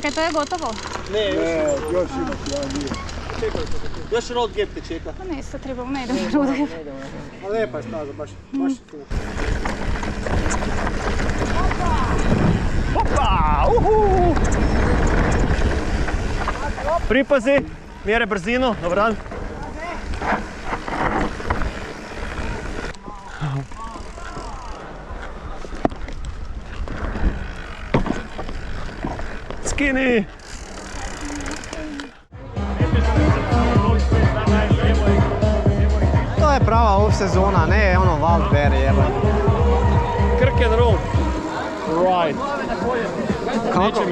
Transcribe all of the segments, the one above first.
Čekaj, to je gotovo? Ne, još ima jedan. Čekaj, još road gap te čeka. Pa ne, sad trebamo, ne idemo road gap. A lijepa je staza, baš je fina. Opa! Uhu! Pripazi, mjere brzinu, dobar dan. Skini! To je prava off sezona, ne ono Wildberry jeba. Krk and roll. Right.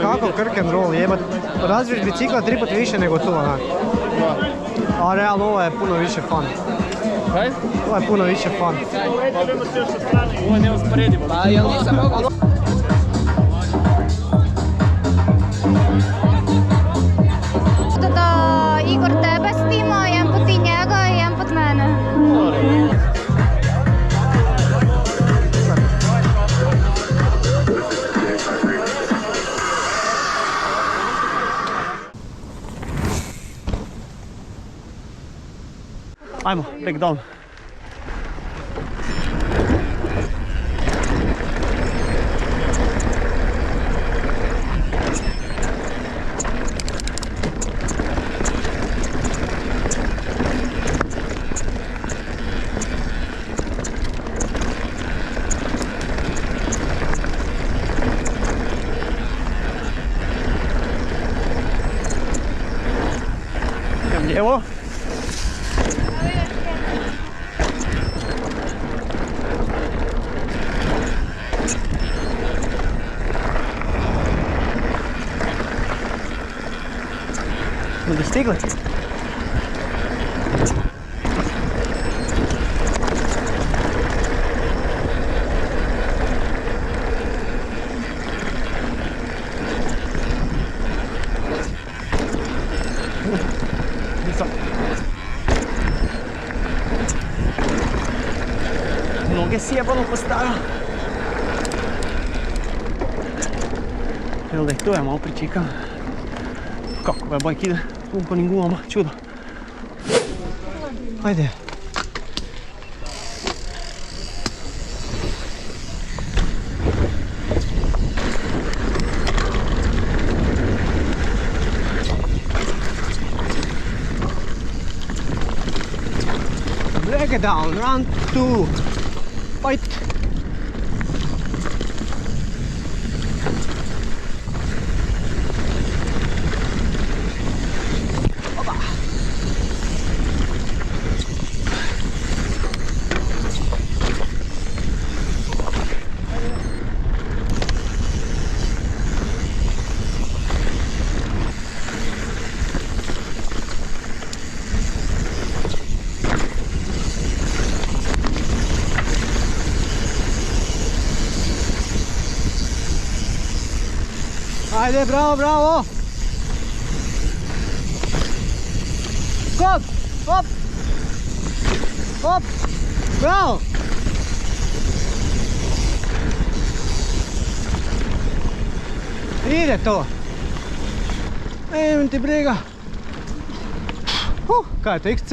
Kako Krk and roll jeba? Razviješ bicikla 3 puta više nego to, onak. A realno ovo je puno više fun. Kaj? Ovo je puno više fun. Ovo je neusporedivo. Pa jel nisam mogao? Da Igor tebe snima, jedan put i njega i jedan put mene. Ajmo, back down. Idem lijevo. Smo dostigli? Nisam. Noge si jebalo postavio. Jel da ih tu ja malo pričekam. Kako ovaj bajk ide pumpanim gumama, čudo. Ajde. Break it down, round 2. Fight. Ajde, bravo, bravo! Hop, hop! Hop! Bravo! Ide to! Evo ti briga! Kaj je to, XC?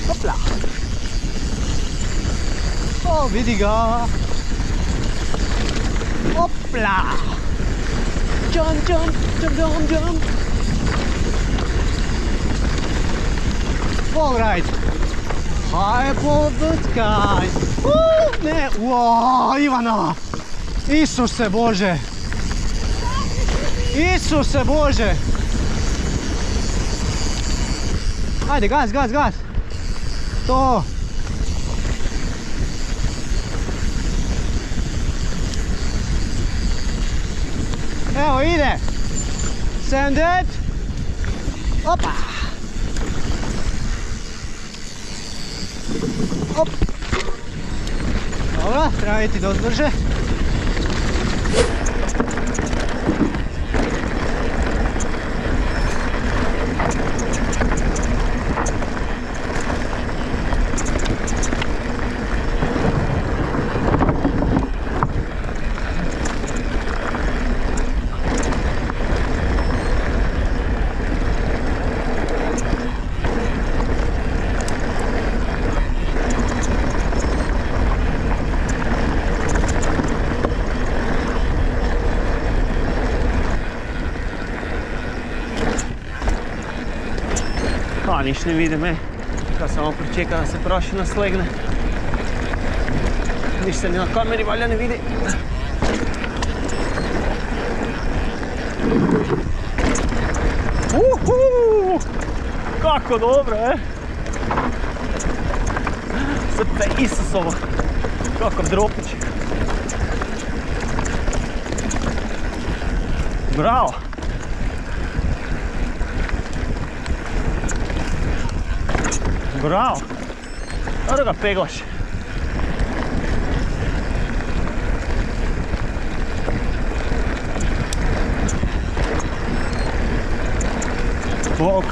Hopla! O, vidi ga! Hopla! Jump, jump, jump, jump, jump! All right! High above the sky! Ne, uo, Ivana! Isuse Bože! Isuse Bože! Ajde, gas, gas, gas! To! Evo ide! Send it! Opa! Op! Dobro, treba iti dosta brže. A, niš ne vidi me. Kad samo pričeka da se prašina slegne. Niš se ni na kameri valja ne vidi. Kako dobro, Srce Isusovo. Kakav dropić. Bravo. Bravo. Dobro ga peglaš. Bok.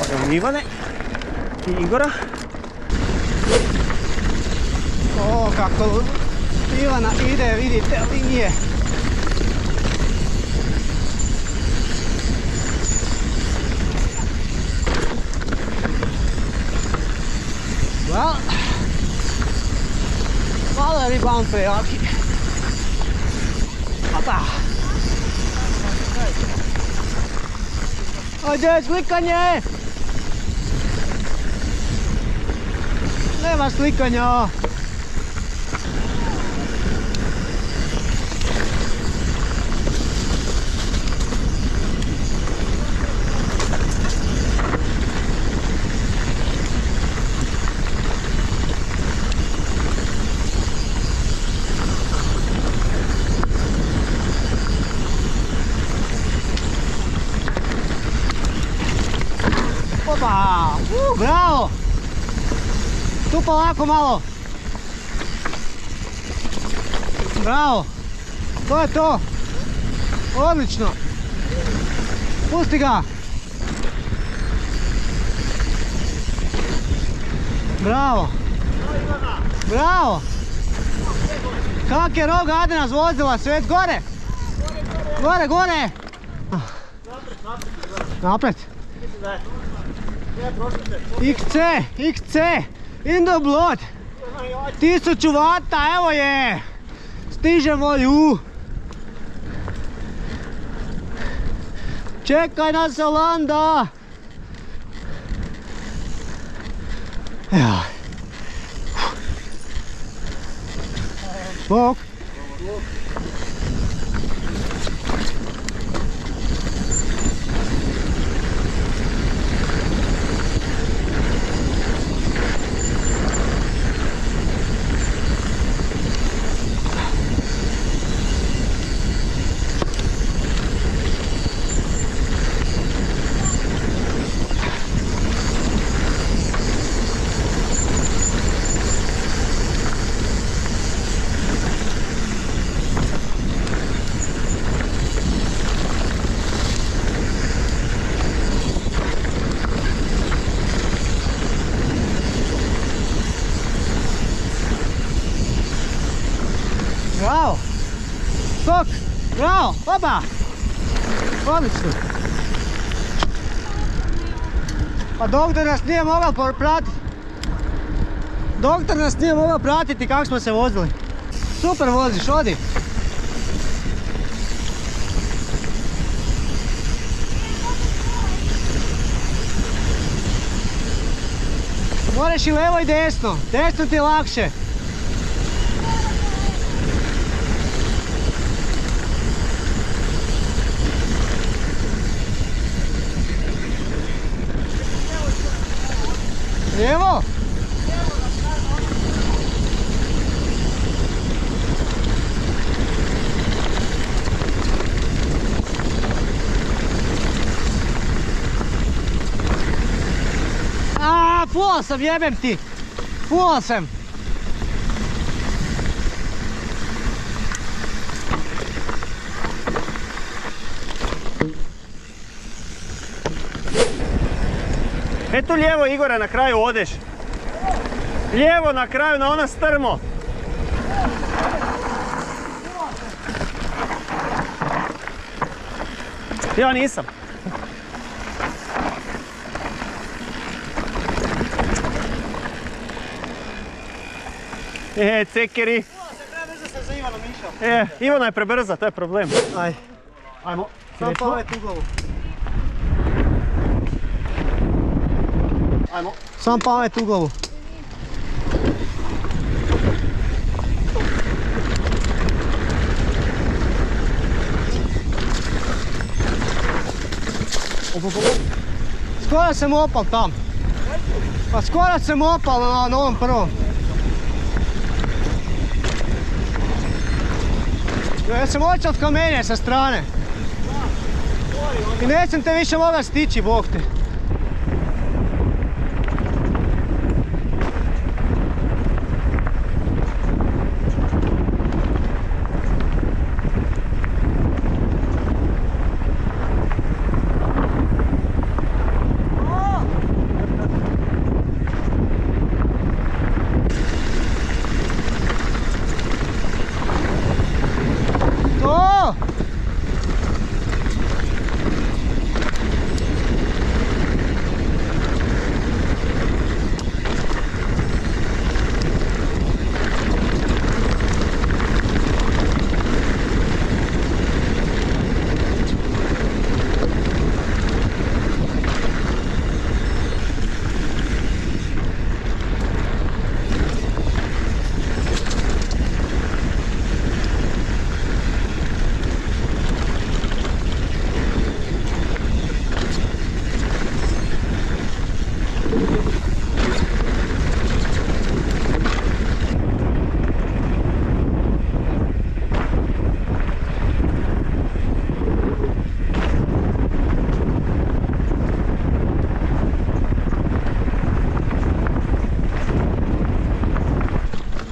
Odem Ivane i Igora. O, kako Ivana ide, vidite linije. Well, malo je rebound prejaki. Opa! Ajde, slikanje! Nema slikanja! Opa! Bravo! Tu polako malo! Bravo! To je to! Odlično! Pusti ga! Bravo! Bravo! Kak je rog Adena zvozila? Svet gore! Gore, gore! Napred! XC, XC, in the blood. 1000 vata, evo je. Stižemo ju. Čekaj nas Alanda. Bok. Bravo! Skok! Bravo! Opa! Odlično! Pa doktor nas nije mogao pratiti. Doktor nas nije mogao pratiti kako smo se vozili. Super voziš, odi! Moraš i levo i desno. Desno ti je lakše. Lijevo? Full sam, jebem ti! Full sam! E tu lijevo, Igore, na kraju odeš. Lijevo na kraju, na ona strmo. Ja nisam. Cekeri. se za Ivana Miša. Ivana je prebrza, to je problem. Aj, Ajmo. sam pamet u glavu. Ajmo. Sam pamet u glavu. Skoro sam opal tam. Pa skoro sam opal na ovom prvom. Ja sam očal kamenje sa strane. I nećem te više mogla stići, bog te.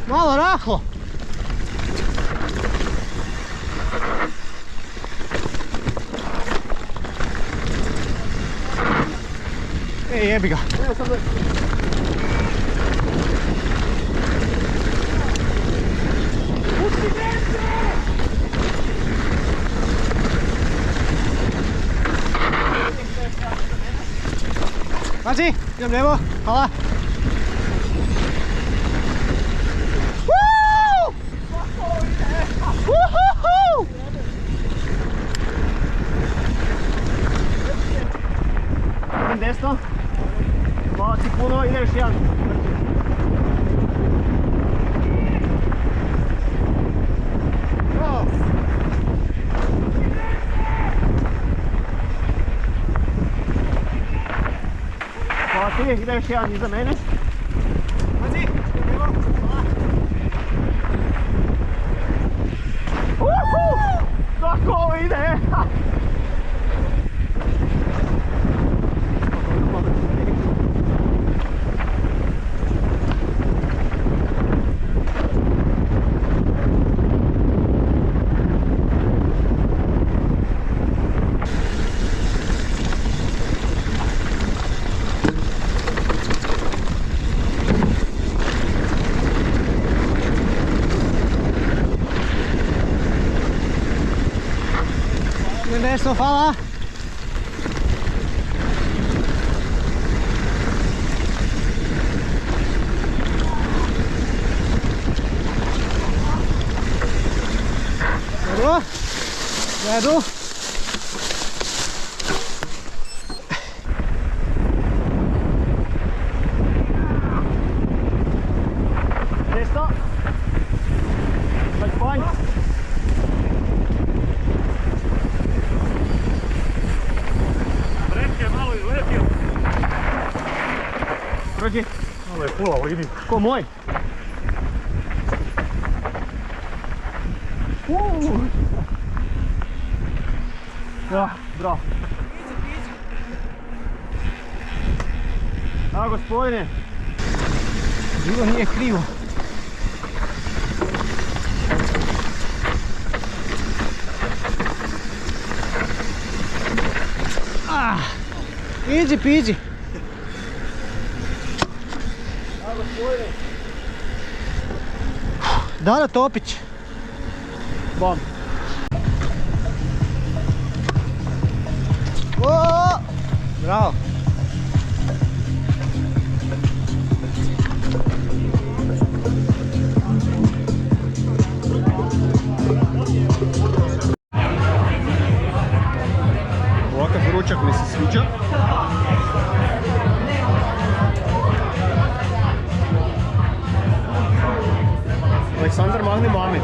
Malo rahlo. Jebi ga. Pazi, idem lijevo, hvala. Idem desno. Malo si puno, ideš jedan. Hvala ti, ideš jedan iza mene. Pazi, lijevo, hvala. Kako ovo ide? Desno, hvala. Dobro. Redu. Desno. Konj. Prođi. Ovo je pula, vidi. Ko moj? Ja, bravo. Da, gospodine. Bilo nije krivo. Iđi, piđi. Dara Topić. Bom. Bravo. Aleksandar, mahni mami.